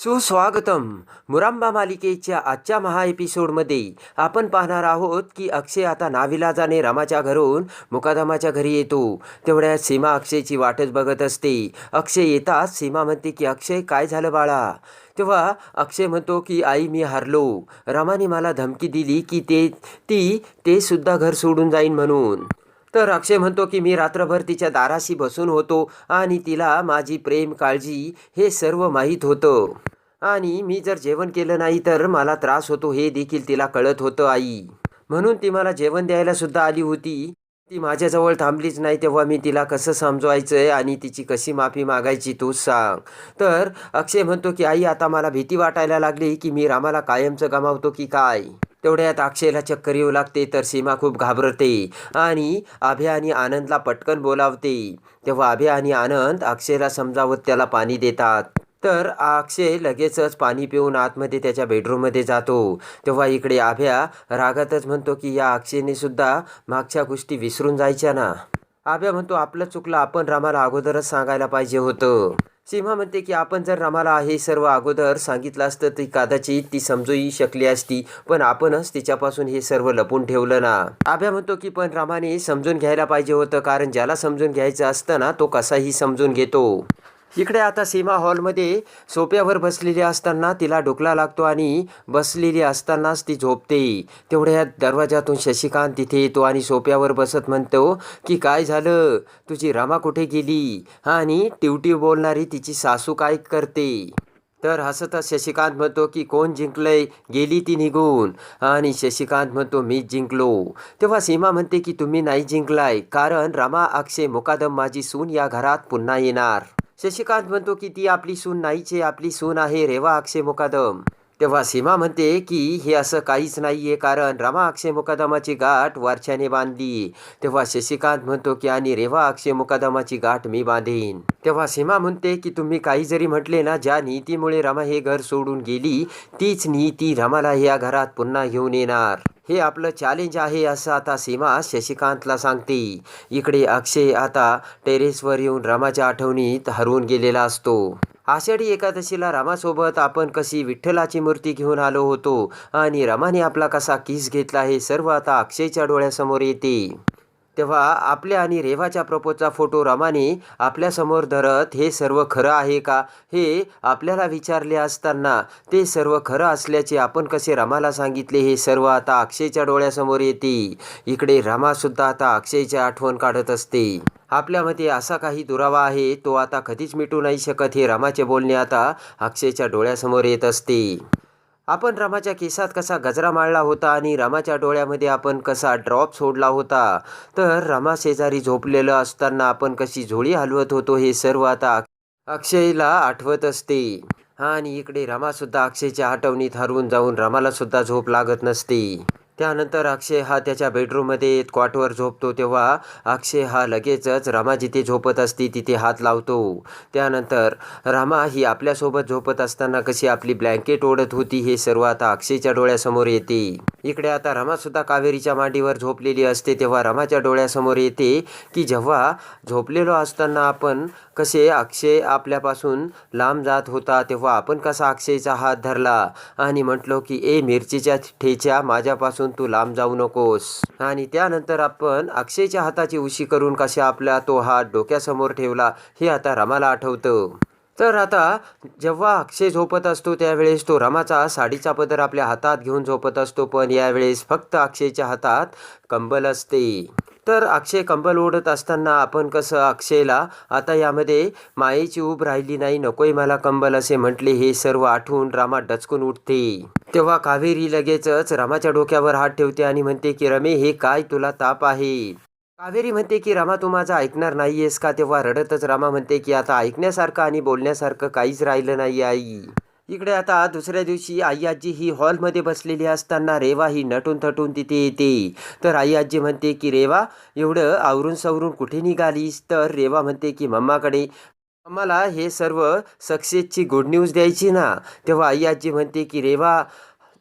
सुस्वागतम. मुरांबा मालिकेच्या आजच्या महा एपिसोडमध्ये आपण पाहणार आहोत की अक्षय आता नाविलाजाने रामाच्या घरून मुकादमाच्या घरी येतो. तेवढ्यात सीमा अक्षयची वाटच बघत असते. अक्षय येताच सीमा म्हणते की अक्षय, काय झालं बाळा? तेव्हा अक्षय म्हणतो की आई, मी हारलो. रामाने मला धमकी दिली की ते सुद्धा घर सोडून जाईन म्हणून. तर अक्षय म्हणतो की मी रात्रभर तिच्या दाराशी बसून होतो आणि तिला माझी प्रेम काळजी हे सर्व माहीत होतं. आणि मी जर जेवण केलं नाही तर मला त्रास होतो हे देखील तिला कळत होतं आई. म्हणून ती मला जेवण द्यायला सुद्धा आली होती. ती माझ्याजवळ थांबलीच नाही. तेव्हा मी तिला कसं समजवायचं आणि तिची कशी माफी मागायची तूच सांग. तर अक्षय म्हणतो की आई, आता मला भीती वाटायला लागली की मी रामाला कायमचं गमावतो की काय. तेवढ्यात अक्षयला चक्कर येऊ लागते. तर सीमा खूप घाबरते आणि अभय आणि आनंदला पटकन बोलावते. तेव्हा अभय आणि आनंद अक्षयला समजावत त्याला पाणी देतात. तर अक्षय लगेचच पाणी पिऊन आतमध्ये त्याच्या बेडरूममध्ये जातो. तेव्हा इकडे अभ्या रागातच म्हणतो की या अक्षयने सुद्धा मागच्या गोष्टी विसरून जायच्या ना. अभ्या म्हणतो आपलं चुकलं, आपण रामाला अगोदरच सांगायला पाहिजे होतं. सीमा म्हणते की आपण जर रामाला हे सर्व अगोदर सांगितलं असतं ती कदाचित ती समजूही शकली असती, पण आपणच तिच्यापासून हे सर्व लपून ठेवलं ना. अभ्या म्हणतो की पण रामाने समजून घ्यायला पाहिजे होतं, कारण ज्याला समजून घ्यायचं असतं ना तो कसाही समजून घेतो. इकडे आता सीमा हॉलमध्ये सोफ्यावर बसलेली असताना तिला डोकला लागतो आणि बसलेली असतानाच ती झोपते. तेवढ्यात दरवाजातून शशिकांत तिथे येतो आणि सोफ्यावर बसत म्हणतो की काय झालं, तुझी रमा कुठे गेली आणि टिवटिव बोलणारी तिची सासू काय करते. तर हसतच शशिकांत म्हणतो की कोण जिंकलंय, गेली ती निघून. आणि शशिकांत म्हणतो मीच जिंकलो. तेव्हा सीमा म्हणते की तुम्ही नाही जिंकलाय, कारण रमा अक्षय मुकादम माझी सून या घरात पुन्हा येणार. शशिकांत म्हणतो की ती आपली सून नाहीच आहे, आपली सून आहे रेवा अक्षय मुकादम. तेव्हा सीमा म्हणते की हे असं काहीच नाही आहे, कारण रमा अक्षय मुकादमाची गाठ वर्षाने बांधली. तेव्हा शशिकांत म्हणतो की आणि रेवा अक्षय मुकादमाची गाठ मी बांधेन. तेव्हा सीमा म्हणते की तुम्ही काही जरी म्हटले ना, ज्या नीतीमुळे रमा हे घर सोडून गेली तीच नीती रमाला या घरात पुन्हा घेऊन येणार. हे आपलं चॅलेंज आहे असं आता सीमा शशिकांतला सांगते. इकडे अक्षय आता टेरेसवर येऊन रमाच्या आठवणीत हरवून गेलेला असतो. आषाढी एकादशीला रमासोबत आपण कशी विठ्ठलाची मूर्ती घेऊन आलो होतो आणि रमाने आपला कसा किस घेतला हे सर्व आता अक्षयच्या डोळ्यासमोर येते. तेव्हा आपल्या आणि रेवाच्या प्रपोजचा फोटो रमाने आपल्यासमोर धरत हे सर्व खरं आहे का हे आपल्याला विचारले असताना ते सर्व खरं असल्याचे आपण कसे रमाला सांगितले हे सर्व आता अक्षयच्या डोळ्यासमोर येते. इकडे रमासुद्धा आता अक्षयची आठवण काढत असते. आपल्यामध्ये असा काही दुरावा आहे तो आता कधीच मिटू नाही शकत हे रमाचे बोलणे आता अक्षयच्या डोळ्यासमोर येत असते. आपण रमाच्या केसात कसा गजरा माळला होता आणि रमाच्या डोळ्यामध्ये आपण कसा ड्रॉप सोडला होता, तर रमा शेजारी झोपलेलं असताना आपण कशी झोळी हलवत होतो हे सर्व आता अक्षयला आठवत असते. आणि इकडे रमासुद्धा अक्षयच्या आठवणीत हरवून जाऊन रमाला सुद्धा झोप लागत नसते. त्यानंतर अक्षय हा त्याच्या बेडरूममध्ये कॉटवर झोपतो. तेव्हा अक्षय हा लगेचच रमा जिथे झोपत असते तिथे हात लावतो. त्यानंतर रमा ही आपल्यासोबत झोपत असताना कशी आपली ब्लँकेट ओढत होती हे सर्व आता अक्षयच्या डोळ्यासमोर येते. इकडे आता रमासुद्धा कावेरीच्या मांडीवर झोपलेली असते. तेव्हा रमाच्या डोळ्यासमोर येते की जेव्हा झोपलेलो असताना आपण कसे अक्षय आपल्यापासून लांब जात होता तेव्हा आपण कसा अक्षयचा हात धरला आणि म्हटलो की ए मिरचीच्या ठेच्या, माझ्यापासून तू लांब जाऊ नकोस. आणि त्यानंतर आपण अक्षयच्या हाताची उशी करून कशा आपला तो हात डोक्यासमोर ठेवला हे आता रमाला आठवतं. तर आता जेव्हा अक्षय झोपत असतो त्यावेळेस तो रमाचा साडीचा पदर आपल्या हातात घेऊन झोपत असतो, पण यावेळेस फक्त अक्षयच्या हातात कंबल असते. तर अक्षय कंबल ओढत असताना आपण कसं अक्षयला आता यामध्ये मायेची ऊब राहिली नाही, नकोय मला कंबल असे म्हटले हे सर्व आठवून रमा डचकून उठते. तेव्हा कावेरी लगेचच रमाच्या डोक्यावर हात ठेवते आणि म्हणते की रमे, हे काय तुला ताप आहे. कावेरी म्हणते की रमा तू माझं ऐकणार नाहीयेस का. तेव्हा रडतच रमा म्हणते की आता ऐकण्यासारखं आणि बोलण्यासारखं काहीच राहिलं नाही आई. इकडे आता दुसऱ्या दिवशी आई आजी ही हॉलमध्ये बसलेली असताना रेवा ही नटून थटून तिथे येते. तर आई आजी म्हणते की रेवा, एवढं आवरून सवरून कुठे निघालीस. तर रेवा म्हणते की मम्माकडे, मम्माला हे सर्व सक्सेसची गुड न्यूज द्यायची ना. तेव्हा आई आजी म्हणते की रेवा,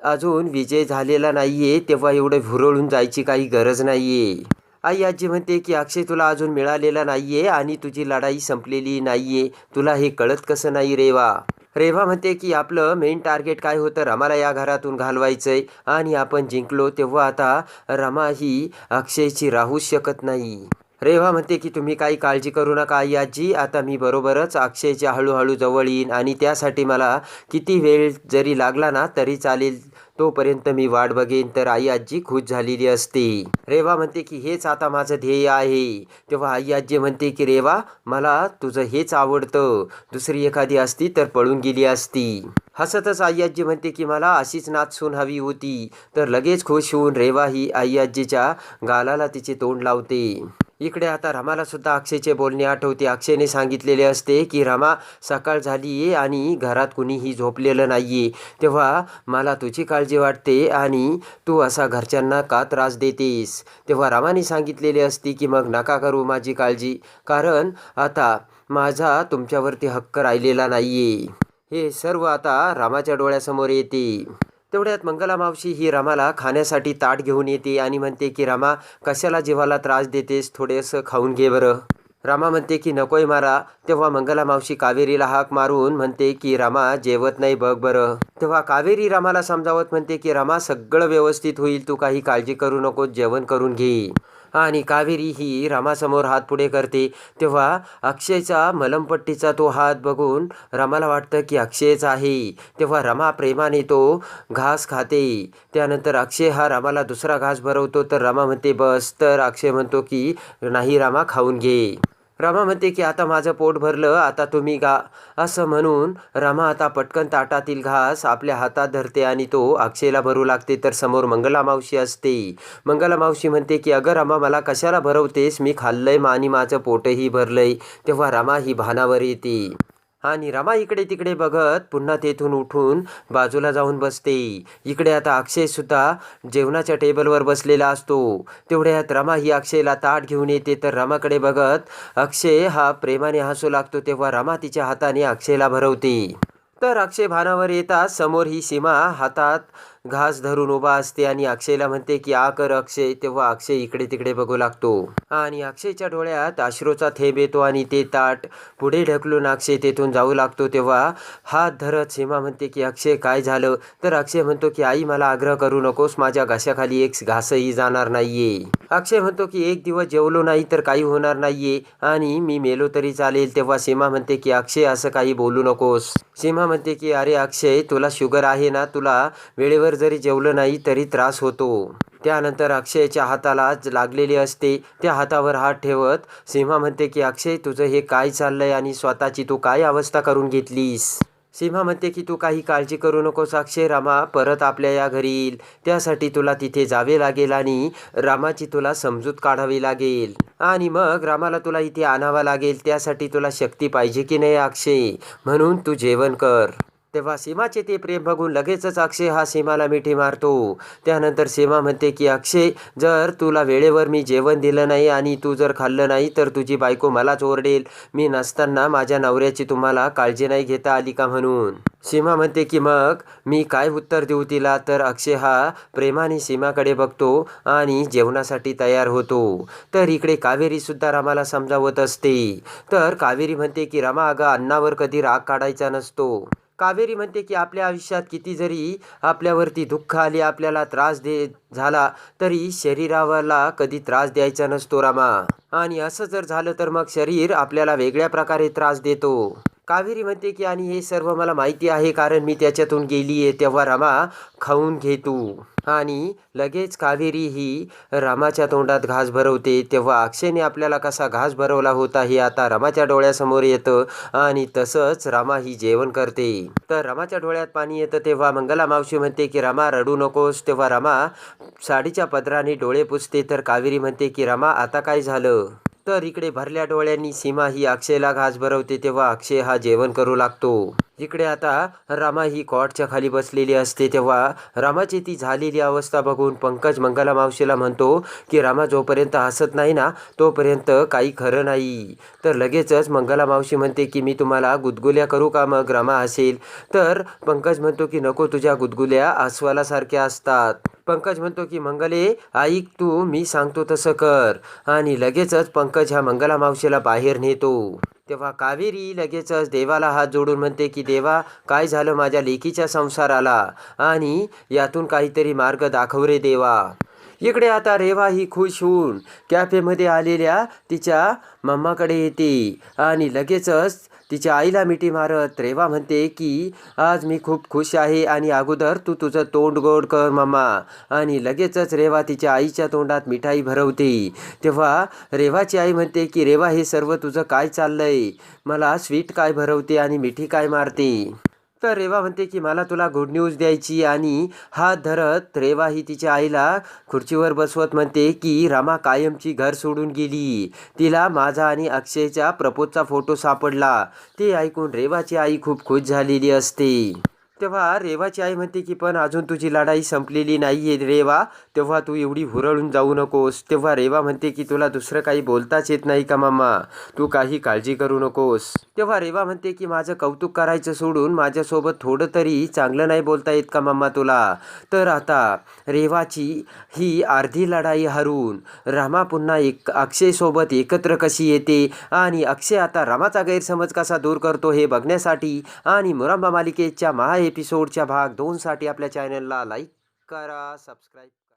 अजून विजय झालेला नाहीये, तेव्हा एवढं भुरळून जायची काही गरज नाहीये. आई आजी म्हणते की अक्षय तुला अजून मिळालेला नाहीये आणि तुझी लढाई संपलेली नाहीये, तुला हे कळत कसं नाही रेवा. रेवा म्हणते की आपलं मेन टार्गेट काय होतं, रमाला या घरातून घालवायचंय आणि आपण जिंकलो तेव्हा आता रमा ही अक्षयची राहूच शकत नाही. रेवा म्हणते की तुम्ही काही काळजी करू नका आई आजी, आता मी बरोबरच अक्षयच्या हळूहळू जवळ येईन आणि त्यासाठी मला किती वेळ जरी लागला ना तरी चालेल, तोपर्यंत मी वाट बघेन. तर आई आजी खुश झालेली असते. रेवा म्हणते की हेच आता माझं ध्येय आहे. तेव्हा आई आजी म्हणते की रेवा मला तुझं हेच आवडतं, दुसरी एखादी असती तर पळून गेली असती. हसतच आई आजी म्हणते की मला अशीच नाचसून हवी होती. तर लगेच खुश होऊन रेवा ही आई आजीच्या गालाला तिचे तोंड लावते. इकडे आता रमाला सुद्धा अक्षयचे बोलणे आठवते. अक्षयने सांगितलेले असते की रमा सकाळ झाली आणि घरात कुणीही झोपलेलं नाहीये, तेव्हा मला तुझी काळजी वाटते आणि तू असा घरच्यांना का त्रास देतेस. तेव्हा रमाने सांगितलेले असते की मग नका करू माझी काळजी, कारण आता माझा तुमच्यावरती हक्क राहिलेला नाहीये. हे सर्व आता रामाच्या डोळ्यासमोर येते. तेवढ्यात मंगला मावशी ही रमाला खाण्यासाठी ताट घेऊन येते आणि म्हणते की रमा कशाला जीवाला त्रास देतेस, थोडेसं खाऊन घे बरं. रमा म्हणते की नकोय मारा. तेव्हा मंगला मावशी कावेरीला हाक मारून म्हणते की रमा जेवत नाही बघ बरं. तेव्हा कावेरी रमाला समजावत म्हणते की रमा सगळं व्यवस्थित होईल, तू काही काळजी करू नकोस, जेवण करून घे. आणि कावेरी ही रमासमोर हात पुढे करते. तेव्हा अक्षयचा मलमपट्टीचा तो हात बघून रमाला वाटतं की अक्षयच आहे. तेव्हा रमा प्रेमाने तो घास खाते. त्यानंतर अक्षय हा रमाला दुसरा घास भरवतो. तर रमा म्हणते बस. तर अक्षय म्हणतो की नाही रमा खाऊन घे. रमा म्हणते की आता माझं पोट भरलं, आता तुम्ही गा. असं म्हणून रमा आता पटकन ताटातील घास आपल्या हातात धरते आणि तो अक्षयला भरू लागते. तर समोर मंगला मावशी असते. मंगला मावशी म्हणते की अगं रमा मला कशाला भरवतेस, मी खाल्लंय आणि माझं पोटही भरलंय. तेव्हा रमा ही भानावर येते आणि रमा इकडे तिकडे बघत पुन्हा तेथून उठून बाजूला जाऊन बसते. इकडे आता अक्षय सुद्धा जेवणाच्या टेबलवर बसलेला असतो. तेवढ्यात रमा ही अक्षयला ताट घेऊन येते. तर रमाकडे बघत अक्षय हा प्रेमाने हसू लागतो. तेव्हा रमा तिच्या हाताने अक्षयला भरवते. तर अक्षय भानावर येताच समोर ही सीमा हातात घास धरून उभा असते आणि अक्षयला म्हणते की आ कर अक्षय. तेव्हा अक्षय इकडे तिकडे बघू लागतो आणि अक्षयच्या डोळ्यात अश्रूचा थेंब येतो आणि ते ताट पुढे ढकलून अक्षय तेथून जाऊ लागतो. तेव्हा हात धरत सीमा म्हणते की अक्षय काय झालं. तर अक्षय म्हणतो की आई मला आग्रह करू नकोस, माझ्या घशाखाली एक घासही जाणार नाहीये. अक्षय म्हणतो की एक दिवस जेवलो नाही तर काही होणार नाहीये आणि मी मेलो तरी चालेल. तेव्हा सीमा म्हणते की अक्षय असं काही बोलू नकोस. सीमा म्हणते की अरे अक्षय तुला शुगर आहे ना, तुला वेळेवर जरी जेवलं नाही तरी त्रास होतो. त्यानंतर अक्षयच्या हाताला लागलेली असते. त्या हातावर हात ठेवत सीमा म्हणते की अक्षय तुझं हे काय चाललंय आणि स्वतःची तू काय अवस्था करून घेतलीस. सीमा म्हणते की तू काही काळजी करू नकोस अक्षय, रमा परत आपल्या या घरी येईल, त्यासाठी तुला तिथे जावे लागेल आणि रामाची तुला समजूत काढावी लागेल आणि मग रामाला तुला इथे आणावा लागेल. त्यासाठी तुला शक्ती पाहिजे की नाही अक्षय, म्हणून तू जेवण कर. तेव्हा सीमाचे ते प्रेम बघून लगेचच अक्षय हा सीमाला मिठी मारतो. त्यानंतर सीमा म्हणते की अक्षय जर तुला वेळेवर मी जेवण दिलं नाही आणि तू जर खाल्लं नाही तर तुझी बायको मलाच ओरडेल, मी नसताना माझ्या नवऱ्याची तुम्हाला काळजी नाही घेता आली का म्हणून. सीमा म्हणते की मग मी काय उत्तर देऊ तिला. तर अक्षय हा प्रेमाने सीमाकडे बघतो आणि जेवणासाठी तयार होतो. तर इकडे कावेरी सुद्धा रामाला समजावत असते. तर कावेरी म्हणते की रमा अगं अन्नावर कधी राग काढायचा नसतो. कावेरी म्हणते की आपल्या आयुष्यात किती जरी आपल्यावरती दुःख आले, आपल्याला त्रास झाला तरी शरीराला कधी त्रास द्यायचा नसतो रमा, आणि असं जर झालं तर मग शरीर आपल्याला वेगळ्या प्रकारे त्रास देतो. कावेरी म्हणते की आणि हे सर्व मला माहिती आहे कारण मी त्याच्यातून गेली आहे. तेव्हा रमा खाऊन घे तू. आणि लगेच कावेरी ही रामाच्या तोंडात घास भरवते. तेव्हा अक्षयने आपल्याला कसा घास भरवला होता हे आता रमाच्या डोळ्यासमोर येतं आणि तसंच रमा ही जेवण करते. तर रमाच्या डोळ्यात पाणी येतं. तेव्हा मंगला मावशी म्हणते की रमा रडू नकोस. तेव्हा रमा साडीच्या पदराने डोळे पुसते. तर कावेरी म्हणते की रमा आता काय झालं. तर इकडे भरल्या डोळ्यांनी सीमा ही अक्षयला घास भरवते. तेव्हा अक्षय हा जेवण करू लागतो. इकडे आता रमा ही कॉटच्या खाली बसलेली असते. तेव्हा रामाची ती झालेली अवस्था बघून पंकज मंगला मावशीला म्हणतो की रमा जोपर्यंत हसत नाही ना तोपर्यंत काही खरं नाही. तर लगेचच मंगला मावशी म्हणते की मी तुम्हाला गुदगुल्या करू का मग रमा हसेल. तर पंकज म्हणतो की नको, तुझ्या गुदगुल्या अस्वलासारख्या असतात. पंकज म्हणतो की मंगले ऐक तू, मी सांगतो तसं कर. आणि लगेचच पंकज ह्या मंगला मावशीला बाहेर नेतो. तेव्हा कावेरी लगेचच देवाला हात जोडून म्हणते की देवा, काय झालं माझ्या लेकीच्या संसाराला, आणि यातून काहीतरी मार्ग दाखव रे देवा. इकडे आता रेवा ही खुश होऊन कॅफेमध्ये आलेल्या तिच्या मम्माकडे येते आणि लगेचच तिच्या आईला मिठी मारत रेवा म्हणते की आज मी खूप खुश आहे आणि अगोदर तू तुझं तोंड गोड कर मम्मा. आणि लगेचच रेवा तिच्या आईच्या तोंडात मिठाई भरवते. तेव्हा रेवाची आई म्हणते की रेवा, हे सर्व तुझं काय चाललंय, मला स्वीट काय भरवते आणि मिठी काय मारते. तर रेवा म्हणते की मला तुला गुड न्यूज द्यायची, आणि हात धरत रेवा ही तिच्या आईला खुर्चीवर बसवत म्हणते की रमा कायमची घर सोडून गेली, तिला माझा आणि अक्षयच्या प्रपोजचा फोटो सापडला. ते ऐकून रेवाची आई खूप खुश झालेली असते. तेव्हा रेवाची आई म्हणते की पण अजून तुझी लढाई संपलेली नाही आहे रेवा, तेव्हा तू एवढी हुरळून जाऊ नकोस. तेव्हा रेवा म्हणते की तुला दुसरं काही बोलताच येत नाही का मम्मा, तू काही काळजी करू नकोस. तेव्हा रेवा म्हणते की माझं कौतुक करायचं सोडून माझ्यासोबत थोडं तरी चांगलं नाही बोलता येत का मम्मा तुला. तर आता रेवाची ही अर्धी लढाई हरून रमा पुन्हा अक्षयसोबत एकत्र कशी येते आणि अक्षय आता रमाचा गैरसमज कसा दूर करतो हे बघण्यासाठी आणि मुरंबा मालिकेच्या एपिसोडच्या भाग 2 साठी आपल्या चॅनलला लाईक करा, सबस्क्राईब